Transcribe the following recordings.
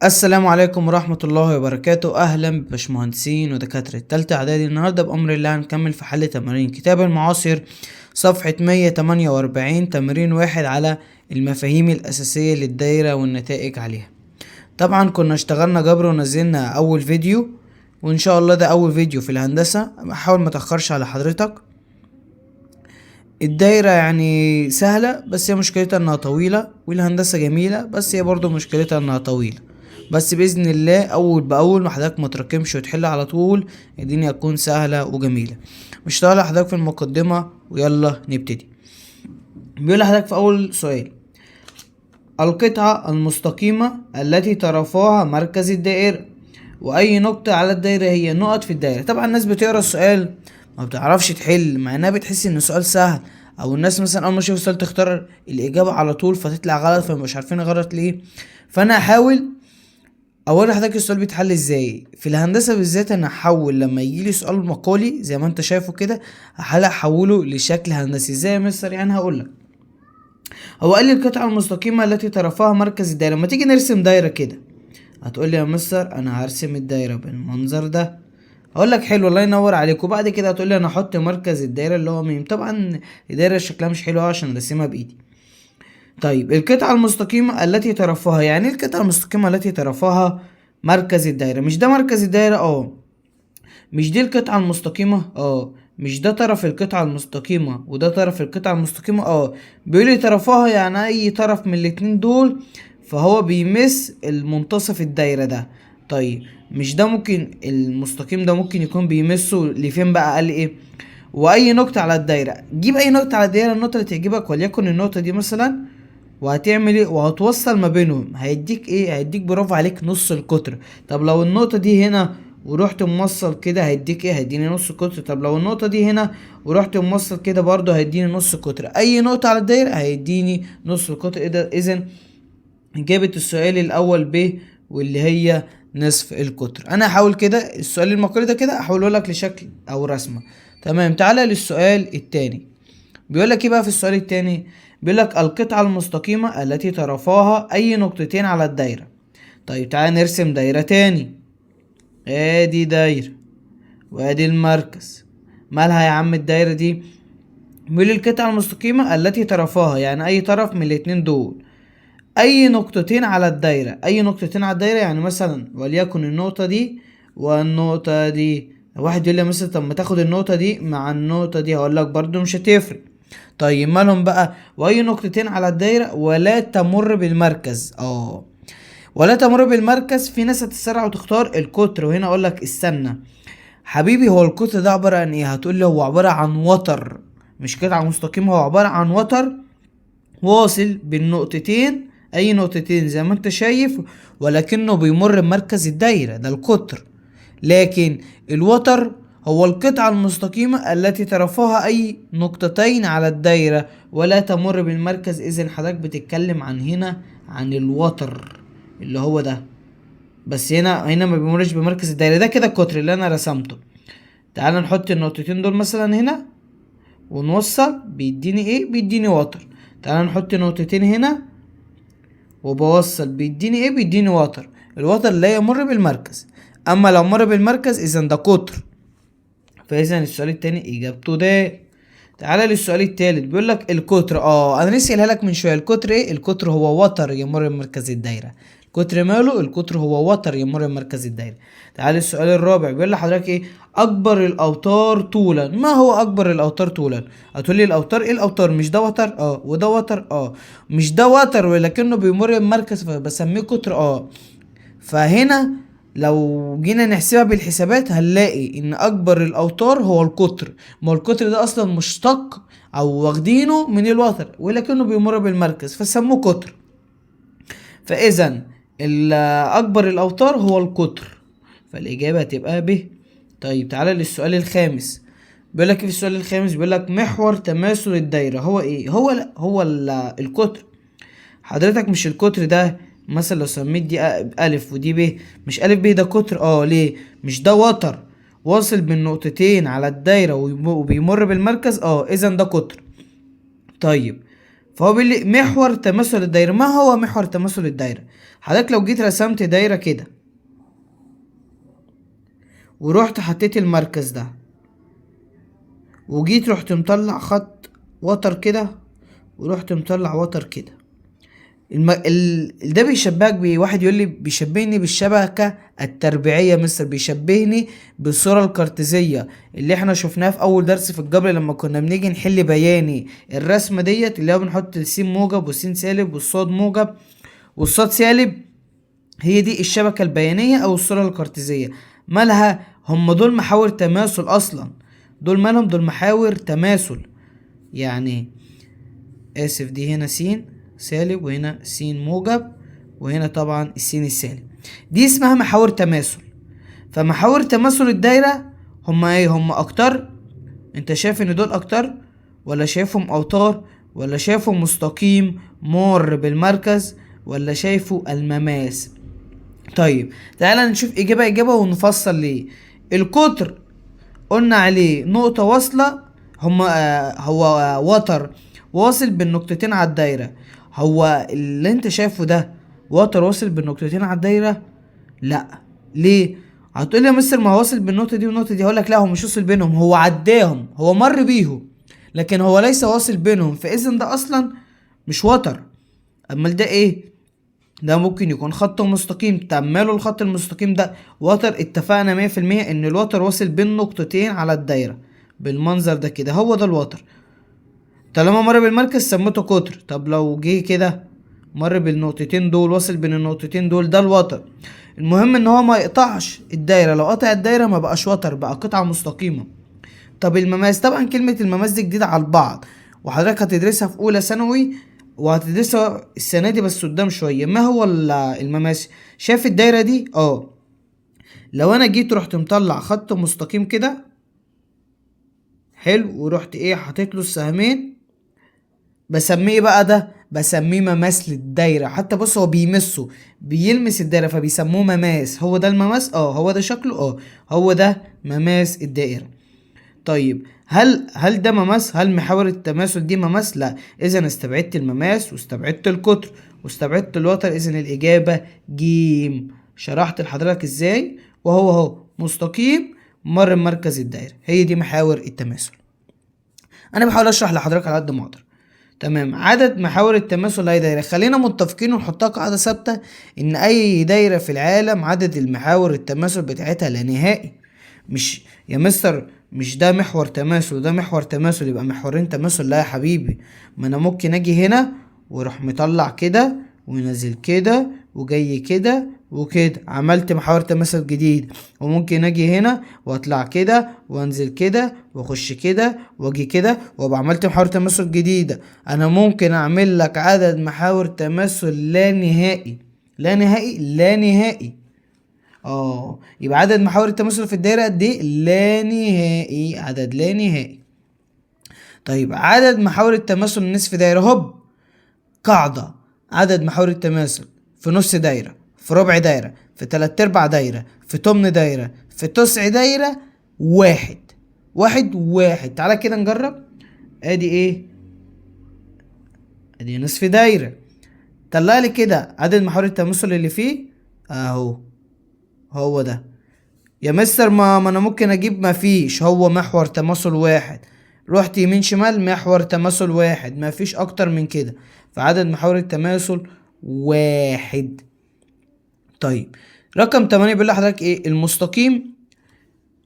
السلام عليكم ورحمة الله وبركاته. أهلا بباشمهندسين ودكاترة تالتة إعدادي. النهاردة بأمر الله هنكمل في حل تمارين كتاب المعاصر صفحة 148 تمرين واحد على المفاهيم الأساسية للدايرة والنتائج عليها. طبعا كنا اشتغلنا جبر ونزلنا أول فيديو، وإن شاء الله ده أول فيديو في الهندسة. أحاول ما تأخرش على حضرتك. الدايرة يعني سهلة، بس هي مشكلتها انها طويلة، والهندسة جميلة بس هي برضو مشكلتها انها طويلة. بس بإذن الله أول بأول ما حضرتك ما تراكمش وتحل على طول الدنيا هتكون سهلة وجميلة. مش طالع لحضرتك في المقدمة، ويلا نبتدي. بيقول لحضرتك في أول سؤال: القطعة المستقيمة التي طرفاها مركز الدائرة، وأي نقطة على الدايرة هي نقط في الدايرة. طبعا الناس بتقرا السؤال ما بتعرفش تحل، مع انها بتحس ان السؤال سهل، او الناس مثلا اول ما تشوف السؤال تختار الاجابه على طول فتطلع غلط، فمش عارفين غلط ليه. فانا هحاول اوري لحضرتك السؤال بيتحل ازاي. في الهندسه بالذات انا هحول لما يجيلي سؤال مقالي زي ما انت شايفه كده، هحاول احوله لشكل هندسي. ازاي يا مستر؟ يعني هقولك. هو قال لي القطعه المستقيمه التي طرفها مركز الدايره. لما تيجي نرسم دايره كده، هتقولي يا مستر انا هرسم الدايره بالمنظر ده. اقول لك حلو، الله ينور عليك. وبعد كده هتقول لي انا احط مركز الدايره اللي هو ميم. طبعا الدايره شكلها مش حلو عشان ارسمها بايدي. طيب القطعه المستقيمه التي طرفها، يعني إيه القطعه المستقيمه التي طرفها مركز الدايره؟ مش ده مركز الدايره؟ مش دي القطعه المستقيمه؟ مش ده طرف القطعه المستقيمه وده طرف القطعه المستقيمه؟ بيقول لي طرفها يعني اي طرف من الاتنين دول، فهو بيمس المنتصف الدايره ده. طيب مش ده ممكن المستقيم ده ممكن يكون بيمسه لفين بقى؟ قال لي ايه؟ واي نقطة على الدايرة. جيب اي نقطة على الدايرة، النقطة اللي تعجبك، وليكن النقطة دي مثلا، وهتعمل ايه؟ وهتوصل ما بينهم. هيديك ايه؟ هيديك برافو عليك نص القطر. طب لو النقطة دي هنا ورحت موصل كده هيديك ايه؟ هيديني نص القطر. طب لو النقطة دي هنا ورحت موصل كده برضه هيديني نص القطر. اي نقطة على الدايرة هيديني نص القطر. ايه ده؟ اذا إجابة السؤال الأول ب، واللي هي نصف القطر. أنا هحاول كده السؤال المقالي ده كده أحوله لك لشكل أو رسمة. تمام. تعالى للسؤال التاني. بيقول لك إيه بقى في السؤال التاني؟ بيقول لك القطعة المستقيمة التي طرفاها أي نقطتين على الدايرة. طيب تعالى نرسم دايرة تاني. آدي دايرة وآدي المركز. مالها يا عم الدايرة دي؟ بيقول لي القطعة المستقيمة التي طرفاها يعني أي طرف من الاتنين دول اي نقطتين على الدايرة. اي نقطتين على الدايرة يعني مثلا وليكن النقطة دي والنقطة دي. واحد يقول لي مثلا طب ما تاخد النقطة دي مع النقطة دي، هقول لك برضو مش هتفرق. طيب مالهم بقى؟ واي نقطتين على الدايرة ولا تمر بالمركز. ولا تمر بالمركز. في ناس هتتسرع وتختار القطر، وهنا اقول لك استنى حبيبي، هو القطر ده عبارة عن ايه؟ هتقول لي هو عبارة عن وتر، مش قطعة مستقيمة. هو عبارة عن وتر واصل بين نقطتين، اي نقطتين زي ما انت شايف، ولكنه بيمر بمركز الدايرة ده القطر. لكن الوتر هو القطعة المستقيمة التي طرفها اي نقطتين على الدايرة ولا تمر بالمركز. اذا حضرتك بتتكلم عن هنا عن الوتر اللي هو ده، بس هنا ما بيمرش بمركز الدايرة. ده كده القطر اللي انا رسمته. تعال نحط النقطتين دول مثلا هنا ونوصل، بيديني ايه؟ بيديني وتر. تعال نحط نقطتين هنا وبوصل، بيديني ايه؟ بيديني وتر. الوتر لا يمر بالمركز، اما لو مر بالمركز اذا ده قطر. فاذا السؤال التاني اجابته ده. تعالى للسؤال التالت. بيقول لك القطر، انا لسه قايلها لك من شويه. القطر ايه؟ القطر هو وتر يمر بمركز الدايره. القطر ماله؟ القطر هو وتر يمر بمركز الدايره. تعالى للسؤال الرابع. بيقول لحضرتك ايه؟ اكبر الاوتار طولا. ما هو اكبر الاوتار طولا؟ هتقول لي الاوتار ايه؟ الاوتار مش ده وتر؟ وده وتر؟ مش ده وتر ولكنه بيمر بمركز فبسميه قطر. فهنا لو جينا نحسبها بالحسابات هنلاقي ان اكبر الاوتار هو القطر. ما هو القطر ده اصلا مشتق او واخدينه من الوتر ولكنه بيمر بالمركز فسموه قطر. فاذا اكبر الاوتار هو القطر، فالاجابه هتبقى ب. طيب تعالى للسؤال الخامس. بيقول لك في السؤال الخامس بيقول لك محور تماثل الدايره هو ايه؟ القطر. حضرتك مش القطر ده مثلا لو سميت دي ألف ودي ب، مش ألف ب ده قطر؟ ليه؟ مش ده وتر واصل بين نقطتين على الدايرة وبيمر بالمركز؟ إذا ده قطر. طيب فهو بيقول لي محور تماثل الدايرة. ما هو محور تماثل الدايرة؟ حضرتك لو جيت رسمت دايرة كده ورحت حطيت المركز ده وجيت رحت مطلع خط وتر كده ورحت مطلع وتر كده، ده بيشبهك واحد يقول لي بيشبهني بالشبكة التربيعية، مستر بيشبهني بالصورة الكارتيزية اللي احنا شفناها في اول درس في الجبر لما كنا بنيجي نحل بياني. الرسمة ديت اللي هو بنحط السين موجب والسين سالب والصاد موجب والصاد سالب، هي دي الشبكة البيانية او الصورة الكارتيزية. مالها؟ هم دول محاور تماثل اصلا. دول مالهم؟ دول محاور تماثل. يعني اسف، دي هنا س سالب وهنا س موجب وهنا طبعا السين السالب، دي اسمها محاور تماثل. فمحاور تماثل الدايرة هما ايه؟ هما اقطار. انت شايف ان دول اقطار ولا شايفهم اوتار ولا شايفهم مستقيم مر بالمركز ولا شايفه المماس؟ طيب تعالى نشوف اجابة ونفصل ليه. القطر قلنا عليه نقطة واصلة، هو وتر واصل بالنقطتين على الدايرة. هو اللي انت شايفه ده وتر واصل بالنقطتين على الدايرة؟ لا. ليه؟ هتقولي يا مستر ما هو واصل بالنقطة دي والنقطة دي. هقولك لا، هو مش واصل بينهم، هو عداهم، هو مر بيهم، لكن هو ليس واصل بينهم. فاذا ده اصلا مش وتر. امال ده ايه؟ ده ممكن يكون خط مستقيم. طب ماله الخط المستقيم ده وتر؟ اتفقنا 100% ان الوتر واصل بين نقطتين على الدايرة بالمنظر ده كده، هو ده الوتر. طالما مر بالمركز سميته قطر. طب لو جه كده مر بالنقطتين دول، واصل بين النقطتين دول، ده الوتر. المهم ان هو ما يقطعش الدايرة. لو قطع الدايرة ما بقاش وتر، بقى قطعة مستقيمة. طب المماس، طبعا كلمة المماس دي جديدة على البعض وحضرتك هتدرسها في اولى ثانوي وهتدرسها السنة دي بس قدام شوية. ما هو المماس؟ شايف الدايرة دي؟ لو انا جيت رحت مطلع خط مستقيم كده حلو ورحت ايه حطيت له السهمين، بسميه بقى ده، بسميه مماس للدايرة. حتى بص هو بيمسه، بيلمس الدايرة فبيسموه مماس. هو ده المماس؟ هو ده شكله، هو ده مماس الدائرة. طيب هل ده مماس؟ هل محاور التماثل دي مماس؟ لا. اذا استبعدت المماس واستبعدت القطر واستبعدت الوتر، اذا الاجابة جيم. شرحت لحضرتك ازاي، وهو اهو مستقيم مر مركز الدايرة، هي دي محاور التماثل. انا بحاول اشرح لحضرتك على قد ما اقدر. تمام. عدد محاور التماثل لاي دايره، خلينا متفقين ونحطها قاعده ثابته ان اي دايره في العالم عدد المحاور التماثل بتاعتها لا نهائي. مش يا مستر مش ده محور تماثل وده محور تماثل يبقى محورين تماثل؟ لا يا حبيبي، ما انا ممكن اجي هنا واروح مطلع كده ونازل كده وجاي كده وكده، عملت محور تماثل جديد. وممكن اجي هنا واطلع كده وانزل كده واخش كده واجي كده وابقى عملت محاور تماثل جديدة. انا ممكن اعمل لك عدد محاور تماثل لا نهائي، لا نهائي، لا نهائي. يبقى عدد محاور التماثل في الدايرة قد ايه؟ لا نهائي، عدد لا نهائي. طيب عدد محاور التماثل نصف دايرة. هوب قاعدة، عدد محاور التماثل في نص دايرة، في ربع دايرة، في 3/4 دايرة، في تمن دايرة، في تسع دايرة، واحد. تعالى كده نجرب. ادي ايه؟ ادي نصف دايرة. طلع لي كده عدد محاور التماثل اللي فيه اهو، هو ده. يا مستر ما انا ممكن اجيب ما فيش، هو محور تماثل واحد. رحت يمين شمال محور تماثل واحد، ما فيش اكتر من كده. فعدد محاور التماثل واحد. طيب رقم 8 بيقول لحضرتك ايه؟ المستقيم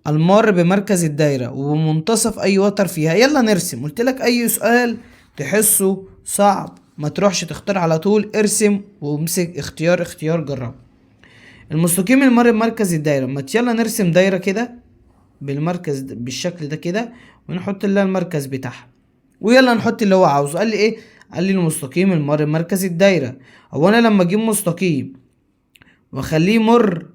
المار بمركز الدايرة وبمنتصف اي وتر فيها. يلا نرسم. قلت لك اي سؤال تحسه صعب ما تروحش تختار على طول، ارسم وامسك اختيار جرب. المستقيم المر بمركز الدايرة، ما يلا نرسم دايرة كده بالمركز بالشكل ده كده ونحط لها المركز بتاعها ويلا نحط اللي هو عاوزه. قال لي ايه؟ قال لي المستقيم المر بمركز الدايرة. هو انا لما اجيب مستقيم واخليه يمر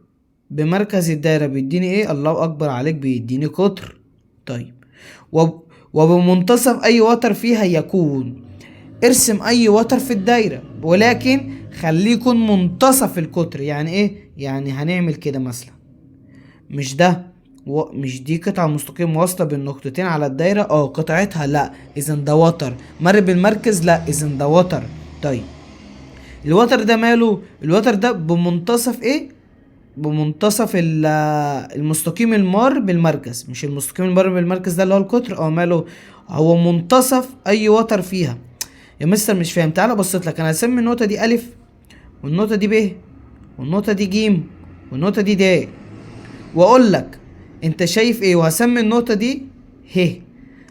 بمركز الدايرة بيديني ايه؟ الله اكبر عليك، بيديني قطر. طيب وبمنتصف اي وتر فيها يكون. ارسم اي وتر في الدايرة ولكن خليه يكون منتصف القطر. يعني ايه؟ يعني هنعمل كده مثلا، مش ده مش دي قطعة مستقيم واصلة بين نقطتين على الدايرة؟ قطعتها لا، اذا ده وتر. مر بالمركز؟ لا، اذا ده وتر. طيب الوتر ده ماله؟ الوتر ده بمنتصف ايه؟ بمنتصف المستقيم المار بالمركز. مش المستقيم المار بالمركز ده اللي هو القطر؟ ماله؟ هو منتصف اي وتر فيها. يا مستر مش فاهم. تعالى بصيت لك، انا هسمي النقطة دي الف، والنقطة دي ب، والنقطة دي ج، والنقطة دي د، واقول لك انت شايف ايه، وهسمي النقطة دي ه.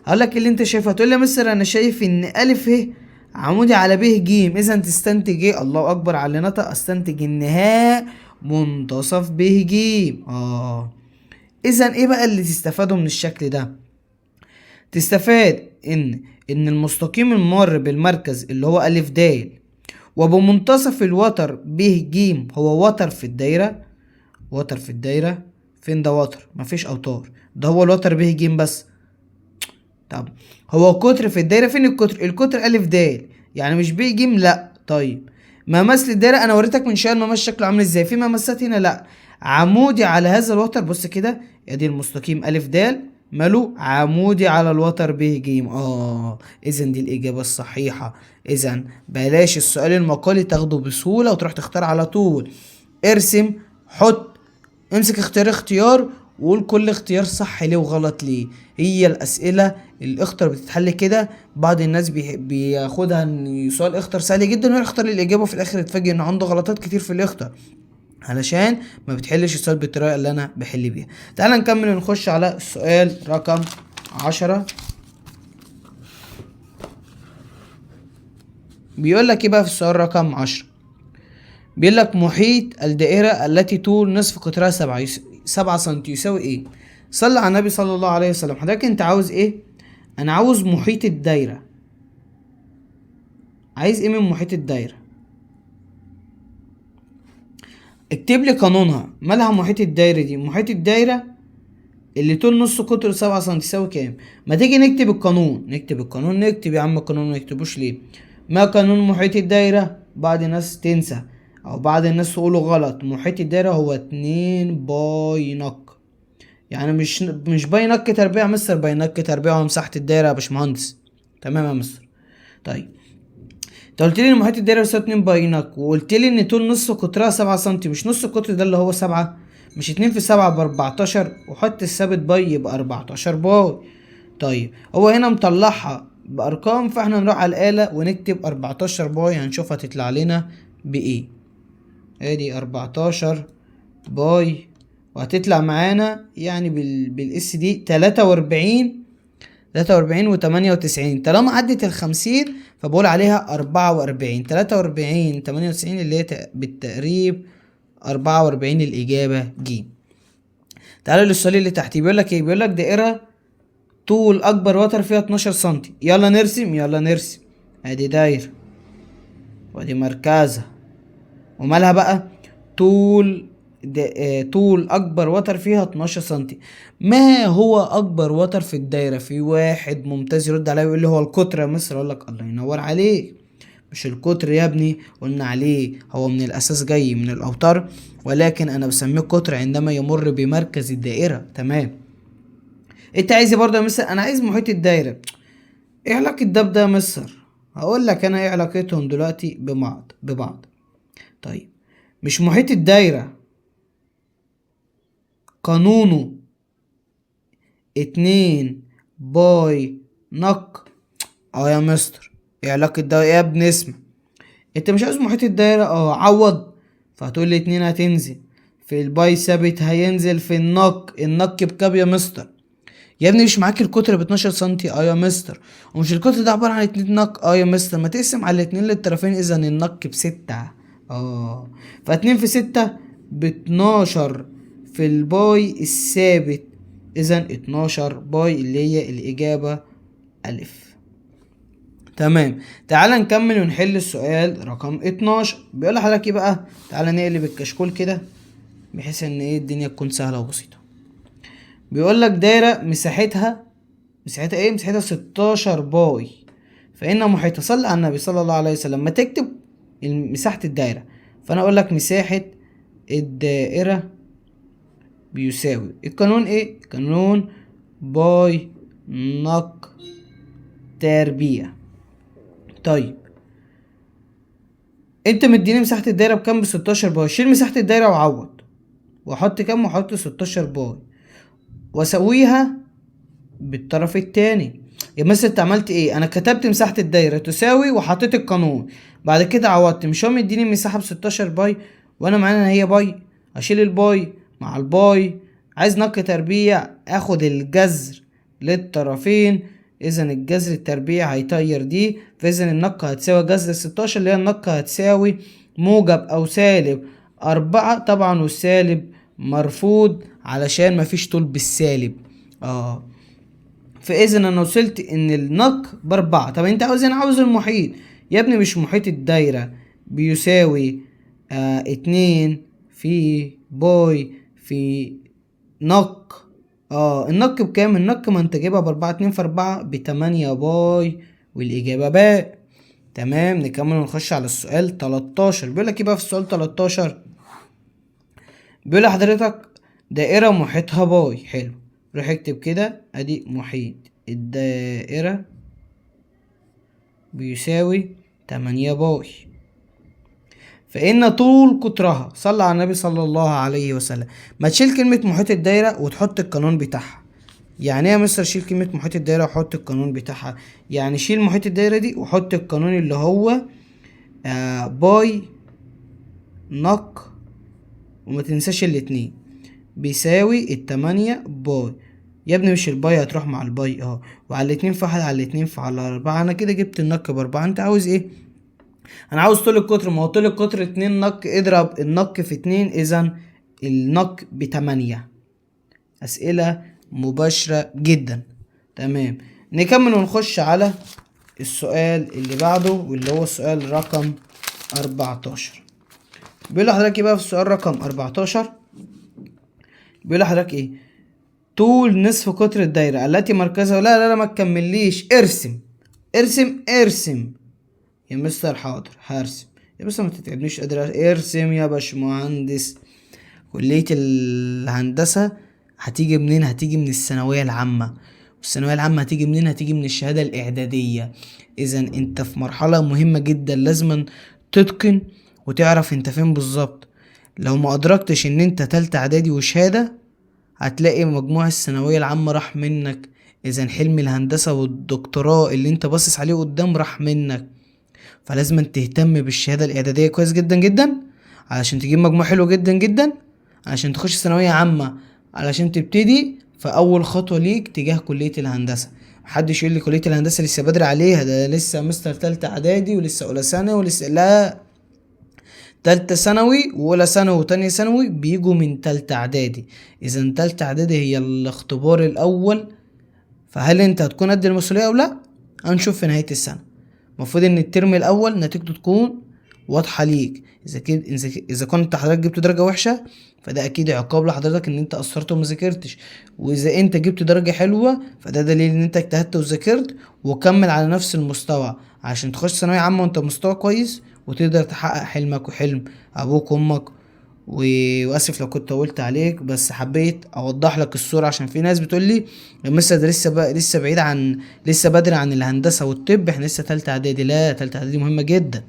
هقول لك اللي انت شايفه، هتقول لي يا مستر انا شايف ان الف ه عمودي على ب ج، اذا تستنتج ايه؟ الله اكبر على اللي نطق. استنتج ان ه منتصف ب ج. اذا ايه بقى اللي تستفاده من الشكل ده؟ تستفاد ان المستقيم المار بالمركز اللي هو الف د وبمنتصف الوتر ب ج هو وتر في الدايرة. وتر في الدايرة فين ده وتر؟ مفيش اوتار، ده هو الوتر ب ج بس. طب هو قطر في الدايرة، فين القطر؟ القطر الف د، يعني مش ب ج. لا. طيب مماس الدايرة انا وريتك من شوية المماس شكله عامل ازاي، في مماسات هنا لا، عمودي على هذا الوتر. بص كده، ادي المستقيم الف د ماله عمودي على الوتر ب ج. اذا دي الاجابة الصحيحة. اذا بلاش السؤال المقالي تاخده بسهولة وتروح تختار على طول. ارسم، حط، امسك اختيار وقول كل اختيار صح ليه وغلط ليه. هي الاسئله الاختر بتتحل كده. بعض الناس بياخدها ان سؤال اختر سهل جدا ويروح يختار الاجابه، وفي الاخر يتفاجئ ان عنده غلطات كتير في الاختر علشان ما بتحلش السؤال بالطريقه اللي انا بحل بيها. تعال نكمل ونخش على السؤال رقم 10. بيقول لك ايه بقى في السؤال رقم 10؟ بيقول لك محيط الدائرة التي طول نصف قطرها 7 سم يساوي ايه؟ صلى على النبي صلى الله عليه وسلم. حضرتك انت عاوز ايه؟ انا عاوز محيط الدايرة. عايز ايه من محيط الدايرة؟ اكتب لي قانونها. مالها محيط الدايرة دي؟ محيط الدايرة اللي طول نص قطر 7 سم يساوي كام؟ ما تيجي نكتب القانون. نكتب يا عم القانون، ما نكتبوش ليه؟ ما قانون محيط الدايرة؟ بعض الناس تنسى او بعض الناس تقوله غلط. محيط الدايرة هو 2 باي نق، يعني مش باي نق تربيع مستر، باي نق تربيع هو مساحة الدايرة يا باشمهندس. تمام يا مستر. طيب انت قلت لي ان محيط الدايرة يساوي 2 باي نق، وقلت لي ان طول نص قطرها 7 سم. مش نص القطر ده اللي هو 7؟ مش 2 في 7 ب14، وحط الثابت باي يبقى 14 باي. طيب هو هنا مطلعها بارقام، فاحنا نروح على الآلة ونكتب 14 باي، هنشوف هتطلع لنا بايه. ادي 14 باي، وهتطلع معانا يعني بالاس دي 43 و98. طالما عدت ال50 فبقول عليها 44. 43 98 اللي هي بالتقريب 44 الإجابة ج. تعالوا للسؤال اللي تحتيه. بيقول لك ايه؟ بيقول لك دائرة طول أكبر وتر فيها 12 سم. يلا نرسم. ادي دايرة وادي مركزها، ومالها بقى؟ طول طول اكبر وتر فيها 12 سنتي. ما هو اكبر وتر في الدايره؟ في واحد ممتاز يرد عليا ويقول لي هو القطر يا مصر. اقول لك الله ينور عليك، مش القطر يا ابني. قلنا عليه هو من الاساس جاي من الاوتار، ولكن انا بسميه قطر عندما يمر بمركز الدائره. تمام. انت عايز برضه يا مصر؟ انا عايز محيط الدايره. ايه علاقه ده بده يا مصر؟ هقول لك انا ايه علاقتهم دلوقتي ببعض. طيب مش محيط الدايره قانونه 2 باي نق؟ يا مستر ايه علاقة ده يا ابني؟ اسمع، انت مش عايز محيط الدايرة؟ عوض. فهتقول لي 2 هتنزل في الباي، ثابت هينزل في النق بكام يا مستر؟ يا ابني مش معاك القطر ب 12 سنتي؟ يا مستر. ومش القطر ده عبارة عن 2 نق؟ يا مستر. ما تقسم على الاتنين للطرفين، اذا النق ب6. ف2 في 6 ب12 في الباي الثابت، اذا 12 باي اللي هي الاجابة الف. تمام. تعال نكمل ونحل السؤال رقم 12. بيقول لحضرتك ايه بقى؟ تعال نقلب الكشكول كده بحيث ان ايه الدنيا تكون سهلة وبسيطة. بيقول لك دايرة مساحتها ايه؟ مساحتها 16 باي، فإن محيطها، صلى على النبي صلى الله عليه وسلم. ما تكتب مساحة الدايرة، فأنا أقول لك مساحة الدائرة بيساوي القانون ايه؟ قانون باي نق تربيع. طيب انت مديني مساحة الدايرة بكام؟ ب16 باي. شيل مساحة الدايرة وعوض، واحط كام؟ واحط 16 باي، واسويها بالطرف التاني. يا مثلا انت عملت ايه؟ انا كتبت مساحة الدايرة تساوي وحطيت القانون، بعد كده عوضت. مش هو مديني مساحة ب16 باي وانا معانا ان هي باي، اشيل الباي مع الباي. عايز نق تربيع، اخد الجذر للطرفين، اذا الجذر التربيع هيطير دي، فاذا النق هتساوي جذر 16 اللي هي النق هتساوي موجب او سالب 4. طبعا والسالب مرفوض علشان مفيش طول بالسالب. فاذا انا وصلت ان النق ب4. طب انت عاوز، انا عاوز المحيط يا ابني. مش محيط الدايرة بيساوي 2 في باي في نق. النق بكام؟ النق ما انت جايبها ب4، 2 في 4 ب8 باي، والاجابة باء. تمام. نكمل ونخش على السؤال 13. بيقولك ايه بقى في السؤال 13؟ بيقول لحضرتك دائرة محيطها باي. حلو، روح اكتب كده ادي محيط الدائرة بيساوي 8 باي، فإن طول قطرها، صلى على النبي صلى الله عليه وسلم. ما تشيل كلمة محيط الدايرة وتحط القانون بتاعها. يعني ايه يا مستر شيل كلمة محيط الدايرة وحط القانون بتاعها؟ يعني شيل محيط الدايرة دي وحط القانون اللي هو باي نق، وما تنساش الاتنين، بيساوي 8 باي. يا ابني مش الباي هتروح مع الباي وعلى الاتنين في 1 على الاتنين في على 4. انا كده جبت النق ب4. انت عاوز ايه؟ انا عاوز طول القطر. ما هو طول القطر 2 نق، اضرب النق في 2، اذا النق ب8. اسئلة مباشرة جدا. تمام. نكمل ونخش على السؤال اللي بعده، واللي هو السؤال رقم 14. بيقول لحضرتك ايه بقى في السؤال رقم 14؟ بيقول لحضرتك ايه؟ طول نصف قطر الدايرة التي مركزها، لا ما تكمليش، ارسم ارسم ارسم يا مستر. حاضر هرسم يا مستر، ما تتعبنيش، قادر ارسم يا باشمهندس. كلية الهندسة هتيجي منين؟ هتيجي من الثانوية العامة، والثانوية العامة هتيجي منين؟ هتيجي من الشهادة الإعدادية. إذا أنت في مرحلة مهمة جدا، لازم تتقن وتعرف أنت فين بالظبط. لو ما أدركتش إن أنت تالتة إعدادي وشهادة، هتلاقي مجموع الثانوية العامة راح منك. إذا حلم الهندسة والدكتوراه اللي أنت باصص عليه قدام راح منك. فلازم تهتم بالشهادة الإعدادية كويس جدا جدا علشان تجيب مجموع حلو جدا جدا، علشان تخش ثانوية عامة، علشان تبتدي في أول خطوة ليك تجاه كلية الهندسة. محدش يقول لي كلية الهندسة لسه بدري عليها، ده لسه مستر تالتة إعدادي ولسه أولى ثانوي ولسه. لا، تالتة ثانوي وأولى ثانوي وتانية ثانوي بيجوا من تالتة إعدادي. إذا تالتة إعدادي هي الاختبار الأول، فهل أنت هتكون قد المسؤولية أو لأ؟ هنشوف في نهاية السنة. المفروض ان الترم الاول نتيجته تكون واضحه ليك. اذا كنت حضرتك جبت درجه وحشه، فده اكيد عقاب لحضرتك ان انت قصرت وما ذاكرتش. واذا انت جبت درجه حلوه، فده دليل ان انت اجتهدت وذاكرت وكمل على نفس المستوى عشان تخش ثانويه عامه وانت مستوى كويس، وتقدر تحقق حلمك وحلم ابوك وامك. واسف لو كنت طولت عليك، بس حبيت اوضح لك الصوره عشان في ناس بتقول لي مثلا ده لسه بعيد عن، لسه بدري عن الهندسه والطب، احنا لسه تالتة اعدادي. لا، تالتة اعدادي مهمه جدا.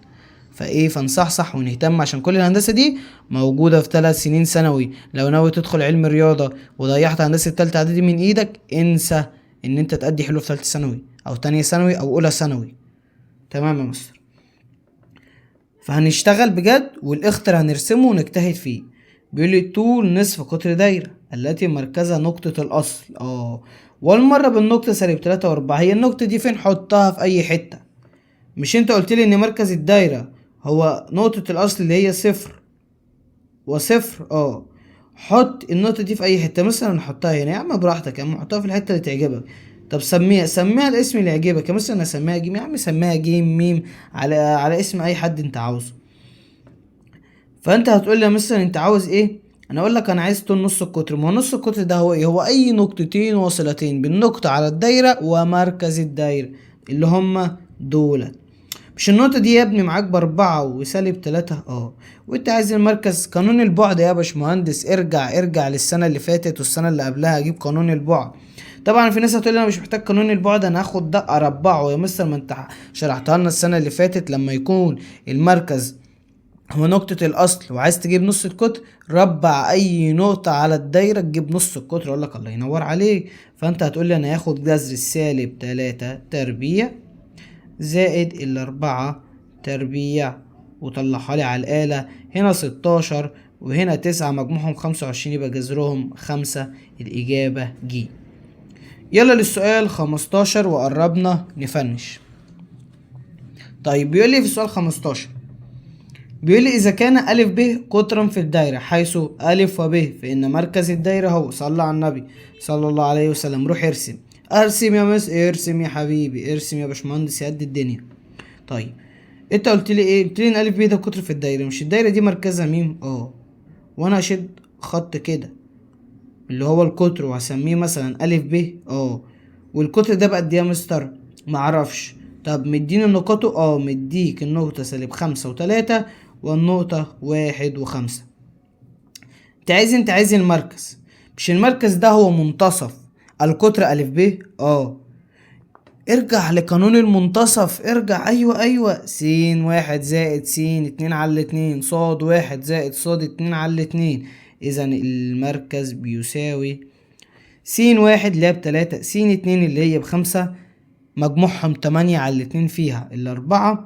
فنصحصح ونهتم عشان كل الهندسه دي موجوده في 3 سنين ثانوي. لو ناوي تدخل علم رياضه وضيعت هندسه تالتة اعدادي من ايدك، انسى ان انت تأدي حلو في ثالثه ثانوي او تانية ثانوي او اولى ثانوي. تمام يا مستر؟ فهنشتغل بجد، والاختر هنرسمه ونجتهد فيه. بيقول لي طول نصف قطر دايرة التي مركزها نقطة الأصل. والمرة بالنقطة -3 و4. هي النقطة دي فين؟ حطها في أي حتة. مش أنت قلت لي إن مركز الدايرة هو نقطة الأصل اللي هي 0 و0؟ حط النقطة دي في أي حتة. مثلا نحطها هنا يا عم، براحتك يا عم، حطها في الحتة اللي تعجبك. طب سميها الاسم اللي يعجبك. مثلا اسميها جيم يا عم، سميها جيم ميم، على اسم اي حد انت عاوزه. فانت هتقول لي مثلا انت عاوز ايه؟ انا اقول لك انا عايز طول نص القطر. ما هو نص القطر ده هو ايه؟ هو اي نقطتين واصلتين بالنقطة على الدايرة ومركز الدايرة اللي هما دولت. مش النقطة دي يا ابني معاك بأربعة وسالب تلاتة؟ وانت عايز المركز. قانون البعد يا باشمهندس، ارجع للسنة اللي فاتت والسنة اللي قبلها، اجيب قانون البعد. طبعا في ناس هتقول انا مش محتاج قانون البعد، انا هاخد ده اربعه يا مستر، ما انت شرحتها لنا السنة اللي فاتت. لما يكون المركز هو نقطة الأصل وعايز تجيب نص القطر، ربع أي نقطة على الدايرة تجيب نص القطر. أقول لك الله ينور عليك. فأنت هتقول لي أنا هاخد جذر السالب تلاتة تربيع زائد الأربعة تربيع، وطلعها لي على الآلة. هنا 16 وهنا 9 مجموعهم 25، يبقى جذرهم 5. الإجابة ج. يلا للسؤال 15 وقربنا نفنش. طيب بيقول لي في السؤال 15، بيقول لي إذا كان أ ب قطرا في الدايرة حيث أ وب، فإن مركز الدايرة هو، صلى على النبي صلى الله عليه وسلم. روح ارسم. ارسم يا ارسم يا حبيبي، ارسم يا باشمهندس يا قد الدنيا. طيب انت قلت لي ايه؟ قلت لي ان أ ب ده قطر في الدايرة، مش الدايرة دي مركزها م؟ وانا اشد خط كده اللي هو القطر وهسميه مثلا أ ب. والقطر ده بقد ايه يا مستر؟ معرفش. طب مديني نقاطه؟ مديك النقطة -5 و3 والنقطة 1 و5. انت عايز المركز. مش المركز ده هو منتصف القطر أ ب؟ ارجع لقانون المنتصف، ارجع. ايوه س واحد زائد س اتنين على اتنين صاد واحد زائد صاد اتنين على اتنين. اذا المركز بيساوي س واحد اللي هي ب3، س اتنين اللي هي ب5 مجموعهم 8 على اتنين فيها ال4،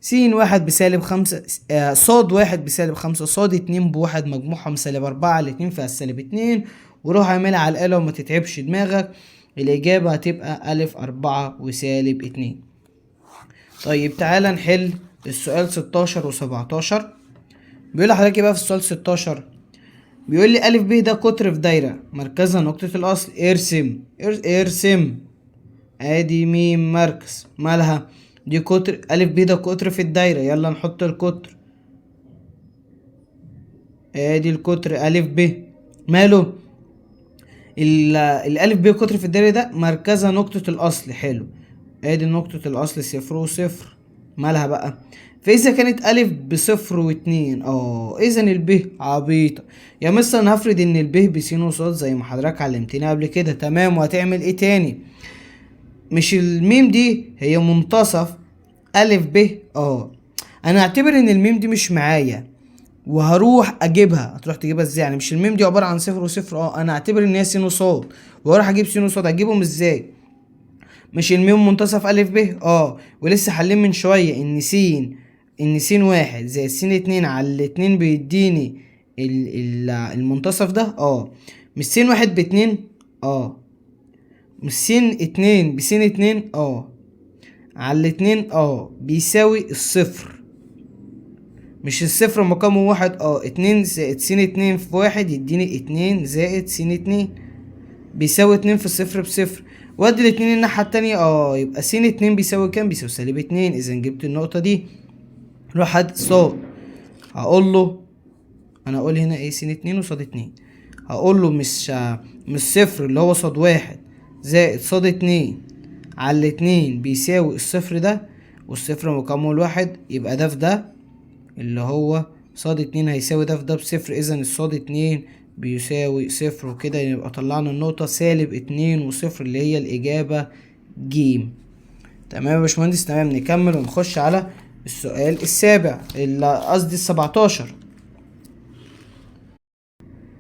س واحد بسالب 5، صاد واحد بسالب 5، صاد اتنين بواحد مجموعهم -4 على اتنين فيها -2. وروح اعملها على الآلة وما تتعبش دماغك. الإجابة هتبقى أ4 وسالب 2. طيب تعالى نحل السؤال 16 و17. بيقول لحضرتك ايه بقى في السؤال 16؟ بيقول لي أ ب ده قطر في دايرة مركزها نقطة الأصل. ارسم. ادي م مركز، مالها دي قطر. أ ب ده قطر في الدايرة، يلا نحط القطر. ادي القطر أ ب، ماله الألف ب قطر في الدايرة ده مركزها نقطة الأصل. حلو، ادي نقطة الأصل 0 و0، مالها بقى؟ فإذا كانت أ ب0 و2، إذا الب عبيطة يا مستر. أنا هفرض إن الب بس وص زي ما حضرتك علمتني قبل كده، تمام. وهتعمل إيه تاني؟ مش الميم دي هي منتصف أ ب؟ أنا هعتبر إن الميم دي مش معايا وهروح اجيبها. هتروح تجيبها ازاي يعني؟ مش الميم دي عباره عن 0 و0؟ انا اعتبر ان هي س وصاد واروح اجيب س وصاد. اجيبهم ازاي؟ مش الميم منتصف أ ب؟ ولسه حالين من شويه ان س واحد زائد س اتنين على الاتنين بيديني المنتصف ده. مش س واحد باتنين؟ مش س اتنين بس اتنين؟ على الاتنين بيساوي الصفر. مش الصفر مقامه واحد؟ اتنين زائد س اتنين في واحد يديني اتنين زائد س اتنين بيساوي اتنين في الصفر بصفر. وادي الاتنين الناحية التانية يبقى س اتنين بيساوي كام؟ بيساوي -2. اذا جبت النقطة دي. روح هات صاد، هقول له انا اقول هنا ايه؟ س اتنين وصاد اتنين. هقول له مش صفر اللي هو صاد واحد زائد صاد اتنين على الاتنين بيساوي الصفر ده، والصفر مقامه الواحد، يبقى ده في ده اللي هو صاد اتنين هيساوي ده في ده بصفر. اذا الصاد اتنين بيساوي صفر، وكده يبقى طلعنا النقطة -2 و0 اللي هي الإجابة ج. تمام يا باشمهندس؟ تمام. نكمل ونخش على السؤال السابع، قصدي ال17.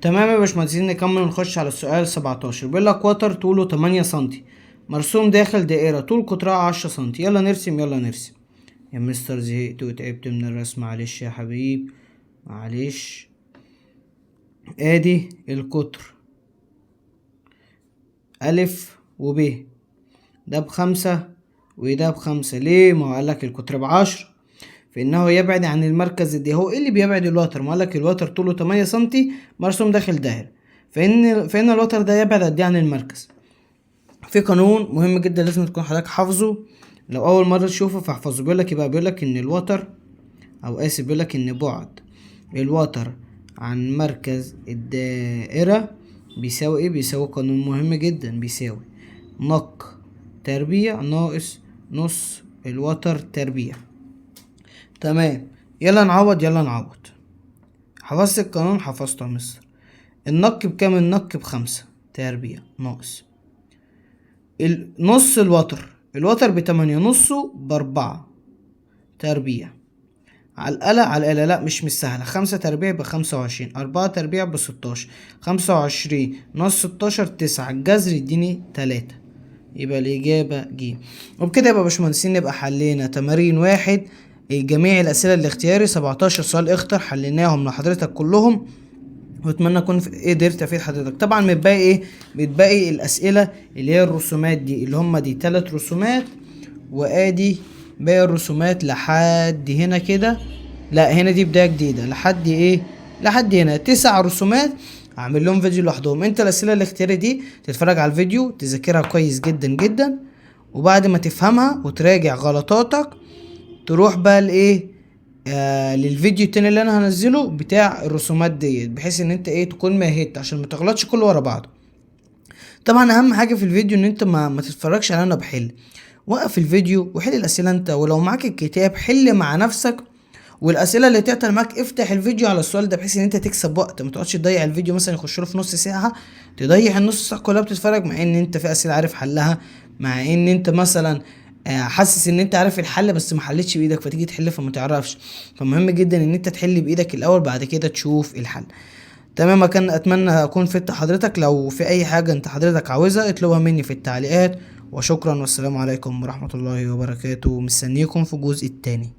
تمام يا باشمهندسين، نكمل ونخش على السؤال 17. بيقول لك وتر طوله 8 سنتي مرسوم داخل دائرة طول قطرها 10 سنتي. يلا نرسم يا مستر. زهقت وتعبت من الرسم، معلش يا حبيب معلش. ادي القطر أ وب، ده ب5 وده ب5. ليه؟ ما هو قالك القطر ب10 فإنه يبعد عن المركز دي. هو ايه اللي بيبعد الوتر؟ ما قالك الوتر طوله 8 سنتي مرسوم داخل دايرة، فإن الوتر ده يبعد قد ايه عن المركز. في قانون مهم جدا لازم تكون حضرتك حافظه، لو أول مرة تشوفه فاحفظه. بيقولك إن الوتر بيقولك إن بعد الوتر عن مركز الدائرة بيساوي ايه؟ بيساوي قانون مهم جدا، بيساوي نق تربيع ناقص نص الوتر تربيع. تمام. يلا نعوض يلا نعوض. حفظت القانون؟ حفظته يا مستر. النق بكام؟ النق ب5 تربيع ناقص نص الوتر ب8 نصه ب4 تربيع على الآلة لا مش سهلة. 5 تربيع ب25، 4 تربيع ب16، 25 ناقص 16 9، الجذر يديني 3، يبقى الإجابة ج. وبكده يبقى يا باشمهندسين نبقى حلينا تمارين 1 جميع الأسئلة الاختياري، 17 سؤال اختر حليناهم لحضرتك كلهم، واتمنى اكون قدرت افيد حضرتك. طبعا متبقي ايه؟ متبقي الاسئله اللي هي الرسومات دي، اللي هم دي 3 رسومات، وادي باقي الرسومات لحد هنا كده. لا هنا دي بدايه جديده لحد ايه؟ لحد هنا 9 رسومات. هعمل لهم فيديو لوحدهم. انت الاسئله الاختياري دي تتفرج على الفيديو تذاكرها كويس جدا جدا، وبعد ما تفهمها وتراجع غلطاتك تروح بقى لايه؟ للفيديو التاني اللي انا هنزله بتاع الرسومات ديت، بحيث ان انت ايه تكون ماهيت عشان ما تغلطش كله ورا بعضه. طبعا اهم حاجه في الفيديو ان انت ما تتفرجش على انا بحل. وقف الفيديو وحل الاسئله انت، ولو معاك الكتاب حل مع نفسك، والاسئله اللي تعطل معاك افتح الفيديو على السؤال ده، بحيث ان انت تكسب وقت، ما تقعدش تضيع الفيديو مثلا يخش له في نص ساعه، تضيع النص ساعه كلها بتتفرج، مع ان انت في اسئله عارف حلها، مع ان انت مثلا حاسس ان انت عارف الحل بس ما حلتش بايدك، فتيجي تحل فما تعرفش. فمهم جدا ان انت تحل بايدك الاول، بعد كده تشوف الحل. تمام. كان اتمنى اكون فدت حضرتك. لو في اي حاجه انت حضرتك عاوزها اطلبها مني في التعليقات، وشكرا والسلام عليكم ورحمه الله وبركاته. مستنيكم في الجزء التاني.